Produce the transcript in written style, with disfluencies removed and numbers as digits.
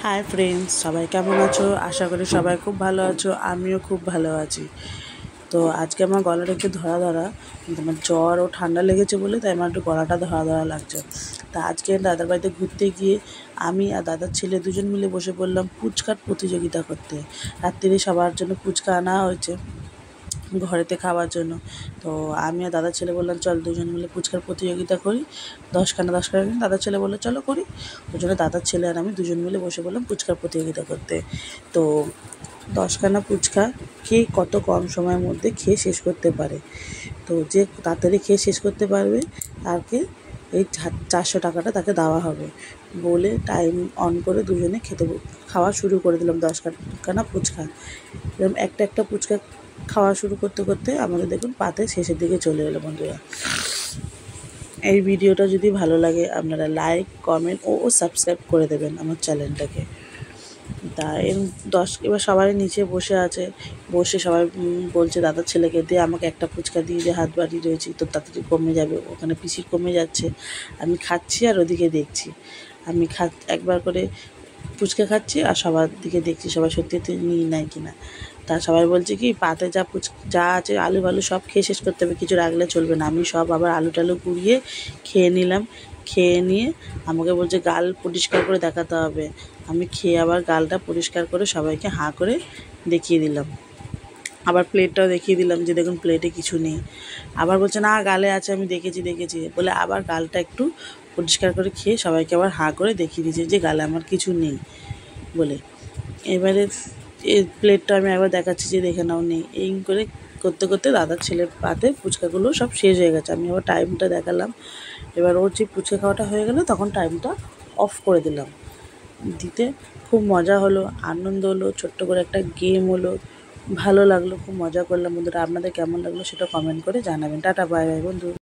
Hi friends, সবাই কেমন আছো? আশা করি সবাই খুব ভালো আছো। আমিও খুব ভালো আছি। তো আজকে আমার গলাটা একটু ধরা ধরা, আমার জ্বর ও ঠান্ডা লেগেছে বলে তাই আমার একটু গলাটা ধরা ধরা লাগছে। তা আজকে দাদার বাড়িতে ঘুরতে গিয়ে আমি আর দাদার ছেলে দুজন মিলে বসে পড়লাম ফুচকার প্রতিযোগিতা করতে। রাত্রিরে সবার জন্য ফুচকা আনা হয়েছে ঘরেতে খাওয়ার জন্য। তো আমি আর দাদার ছেলে বললাম চল দুজন মিলে ফুচকার প্রতিযোগিতা করি, 10খানা দাদার ছেলে বললো চলো করি। ওই জন্য দাদার ছেলে আর আমি দুজন মিলে বসে বললাম ফুচকার প্রতিযোগিতা করতে। তো 10খানা ফুচকা খেয়ে কত কম সময়ের মধ্যে খেয়ে শেষ করতে পারে, তো যে তাড়াতাড়ি খেয়ে শেষ করতে পারবে তাকে এই 400 টাকাটা তাকে দেওয়া হবে বলে টাইম অন করে দুজনে খাওয়া শুরু করে দিলাম 10খানা ফুচকা। এরকম একটা একটা ফুচকা খাওয়া শুরু করতে করতে আমাদের দেখুন পাতে শেষের দিকে চলে এলো। বন্ধুরা, এই ভিডিওটা যদি ভালো লাগে আপনারা লাইক, কমেন্ট ও সাবস্ক্রাইব করে দেবেন আমার চ্যানেলটাকে। তা এবার সবাই নিচে বসে আছে, বসে সবাই বলছে দাদার ছেলেকে দিয়ে আমাকে একটা ফুচকা দিয়ে যে হাত বাড়িয়ে রয়েছি তো তাড়াতাড়ি কমে যাবে। ওখানে পিসির কমে যাচ্ছে, আমি খাচ্ছি আর ওদিকে দেখছি। আমি একবার করে ফুচকা খাচ্ছি আর সবার দিকে দেখছি সবাই সত্যি নিয়ে নেয় কিনা। তা সবাই বলছে কি পাতে যা আছে আলু বালু সব খেয়ে শেষ করতে হবে, কিছু রাখলে চলবে না। আমি সব আবার আলু টালু কুড়িয়ে খেয়ে নিলাম। খেয়ে নিয়ে আমাকে বলছে গাল পরিষ্কার করে দেখাতে হবে। আমি খেয়ে আবার গালটা পরিষ্কার করে সবাইকে হাঁ করে দেখিয়ে দিলাম। আবার প্লেটটাও দেখিয়ে দিলাম যে দেখুন প্লেটে কিছু নেই। আবার বলছে না গালে আছে, আমি দেখেছি বলে আবার গালটা একটু পরিষ্কার করে খেয়ে সবাইকে আবার হাঁ করে দেখিয়ে দিয়েছে যে গালে আমার কিছু নেই বলে। এবারে এই প্লেটটা আমি একবার দেখাচ্ছি যে দেখে নাও নেই। এই করে করতে করতে দাদার ছেলের পাতে ফুচকাগুলো সব শেষ হয়ে গেছে। আমি আবার টাইমটা দেখালাম। এবার ওর যে ফুচকা খাওয়াটা হয়ে গেল তখন টাইমটা অফ করে দিলাম। দিতে খুব মজা হলো, আনন্দ হলো, ছোট্ট করে একটা গেম হলো, ভালো লাগলো, খুব মজা করলাম। বন্ধুরা, আপনাদের কেমন লাগলো সেটা কমেন্ট করে জানাবেন। টাটা, বাই বাই বন্ধু।